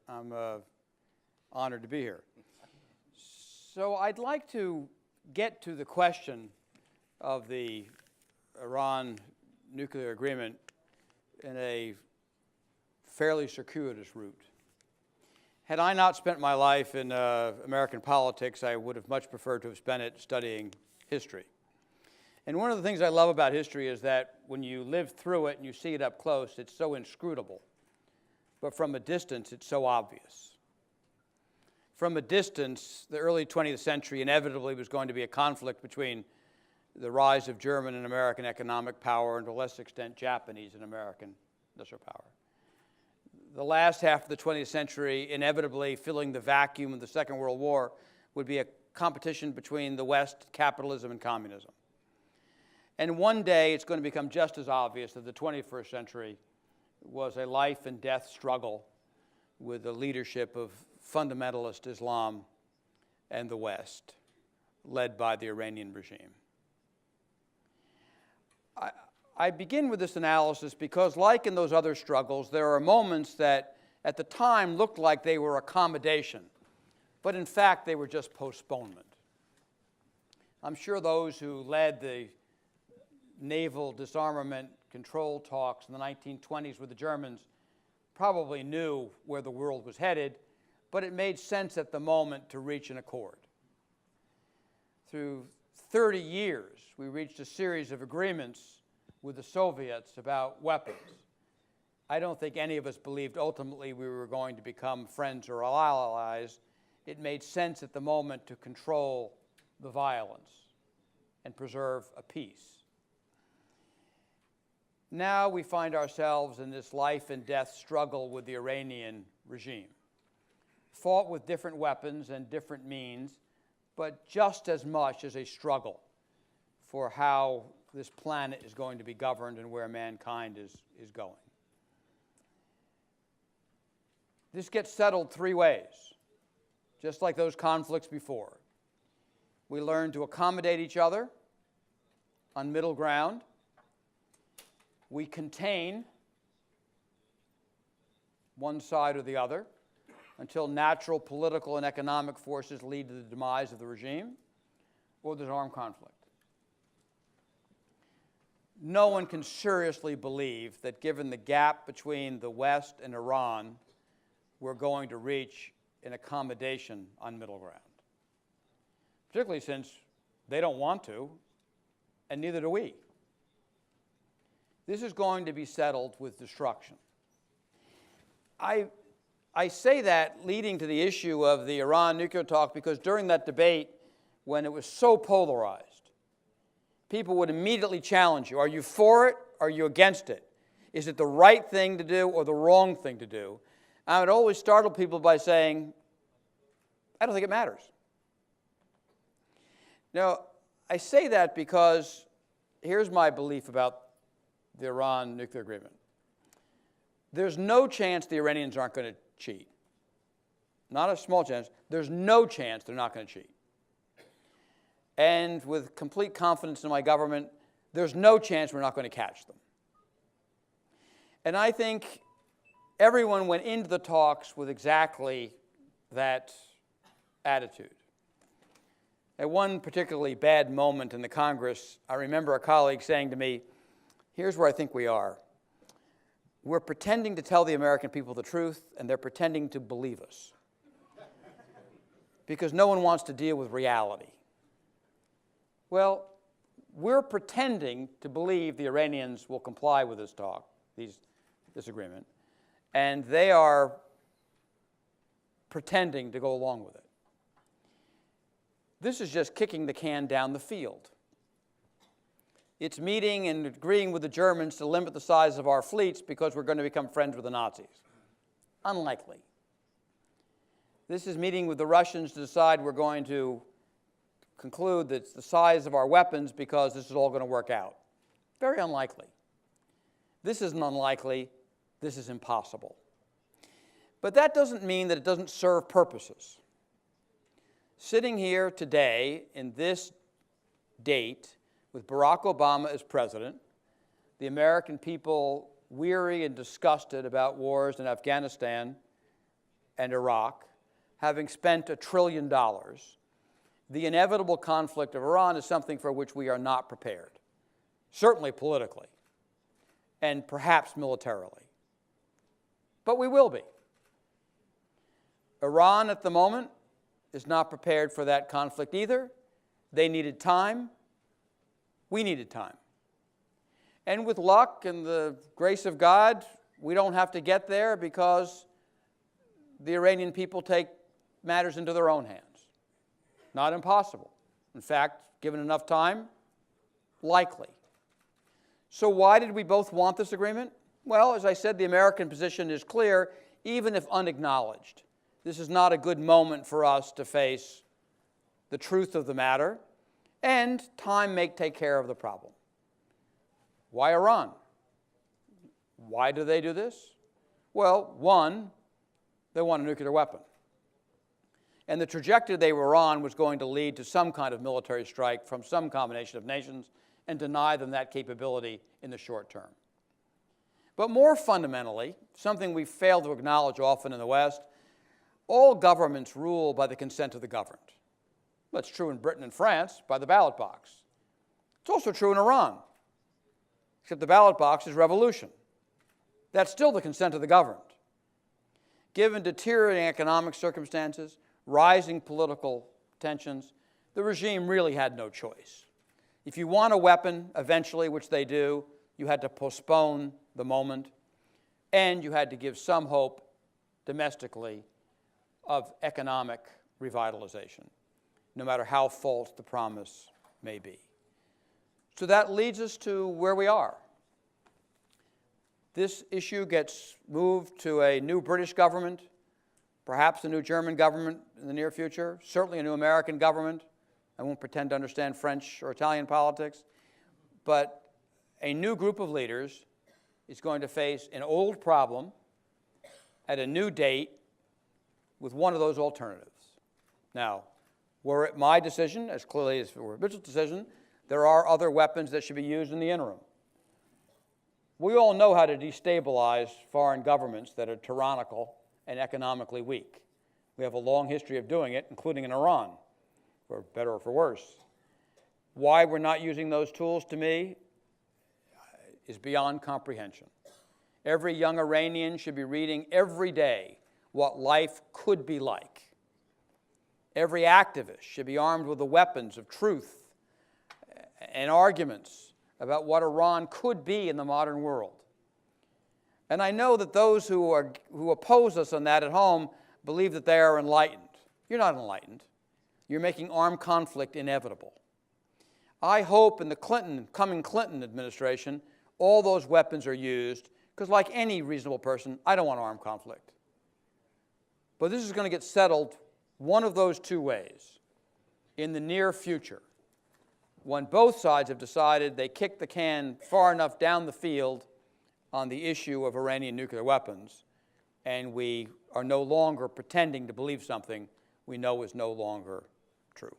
I'm honored to be here. So I'd like to get to the question of the Iran nuclear agreement in a fairly circuitous route. Had I not spent my life in American politics, I would have much preferred to have spent it studying history. And one of the things I love about history is that when you live through it and you see it up close, it's so inscrutable. But from a distance, it's so obvious. From a distance, the early 20th century inevitably was going to be a conflict between the rise of German and American economic power and, to a less extent, Japanese and American lesser power. The last half of the 20th century, inevitably filling the vacuum of the Second World War, would be a competition between the West, capitalism, and communism. And one day, it's going to become just as obvious that the 21st century was a life and death struggle with the leadership of fundamentalist Islam and the West, led by the Iranian regime. I begin with this analysis because, like in those other struggles, there are moments that at the time looked like they were accommodation, but in fact they were just postponement. I'm sure those who led the naval disarmament control talks in the 1920s with the Germans probably knew where the world was headed, but it made sense at the moment to reach an accord. Through 30 years, we reached a series of agreements with the Soviets about weapons. I don't think any of us believed ultimately we were going to become friends or allies. It made sense at the moment to control the violence and preserve a peace. Now we find ourselves in this life and death struggle with the Iranian regime, fought with different weapons and different means, but just as much as a struggle for how this planet is going to be governed and where mankind is going. This gets settled three ways, just like those conflicts before. We learn to accommodate each other on middle ground. We contain one side or the other until natural political and economic forces lead to the demise of the regime or there's armed conflict. No one can seriously believe that given the gap between the West and Iran, we're going to reach an accommodation on middle ground, particularly since they don't want to, and neither do we. This is going to be settled with destruction. I say that leading to the issue of the Iran nuclear talk because during that debate, when it was so polarized, people would immediately challenge you. Are you for it? Are you against it? Is it the right thing to do or the wrong thing to do? I would always startle people by saying, I don't think it matters. Now, I say that because here's my belief about the Iran nuclear agreement. There's no chance the Iranians aren't going to cheat. Not a small chance. There's no chance they're not going to cheat. And with complete confidence in my government, there's no chance we're not going to catch them. And I think everyone went into the talks with exactly that attitude. At one particularly bad moment in the Congress, I remember a colleague saying to me, here's where I think we are. We're pretending to tell the American people the truth, and they're pretending to believe us. Because no one wants to deal with reality. Well, we're pretending to believe the Iranians will comply with this talk, this agreement, and they are pretending to go along with it. This is just kicking the can down the field. It's meeting and agreeing with the Germans to limit the size of our fleets because we're going to become friends with the Nazis. Unlikely. This is meeting with the Russians to decide we're going to conclude that it's the size of our weapons because this is all going to work out. Very unlikely. This isn't unlikely. This is impossible. But that doesn't mean that it doesn't serve purposes. Sitting here today in this date with Barack Obama as president, the American people weary and disgusted about wars in Afghanistan and Iraq, having spent $1 trillion, the inevitable conflict of Iran is something for which we are not prepared, certainly politically, and perhaps militarily. But we will be. Iran at the moment is not prepared for that conflict either. They needed time. We needed time. And with luck and the grace of God, we don't have to get there because the Iranian people take matters into their own hands. Not impossible. In fact, given enough time, likely. So why did we both want this agreement? Well, as I said, the American position is clear, even if unacknowledged. This is not a good moment for us to face the truth of the matter, and time may take care of the problem. Why Iran? Why do they do this? Well, one, they want a nuclear weapon. And the trajectory they were on was going to lead to some kind of military strike from some combination of nations and deny them that capability in the short term. But more fundamentally, something we fail to acknowledge often in the West, all governments rule by the consent of the governed. That's true in Britain and France by the ballot box. It's also true in Iran, except the ballot box is revolution. That's still the consent of the governed. Given deteriorating economic circumstances, rising political tensions, the regime really had no choice. If you want a weapon eventually, which they do, you had to postpone the moment, and you had to give some hope domestically of economic revitalization, no matter how false the promise may be. So that leads us to where we are. This issue gets moved to a new British government, perhaps a new German government in the near future, certainly a new American government. I won't pretend to understand French or Italian politics, but a new group of leaders is going to face an old problem at a new date with one of those alternatives. Now, were it my decision, as clearly as it were Mitchell's decision, there are other weapons that should be used in the interim. We all know how to destabilize foreign governments that are tyrannical and economically weak. We have a long history of doing it, including in Iran, for better or for worse. Why we're not using those tools, to me, is beyond comprehension. Every young Iranian should be reading every day what life could be like. Every activist should be armed with the weapons of truth and arguments about what Iran could be in the modern world. And I know that those who oppose us on that at home believe that they are enlightened. You're not enlightened. You're making armed conflict inevitable. I hope in the coming Clinton administration, all those weapons are used, because like any reasonable person, I don't want armed conflict. But this is going to get settled one of those two ways in the near future, when both sides have decided they kicked the can far enough down the field on the issue of Iranian nuclear weapons, and we are no longer pretending to believe something we know is no longer true.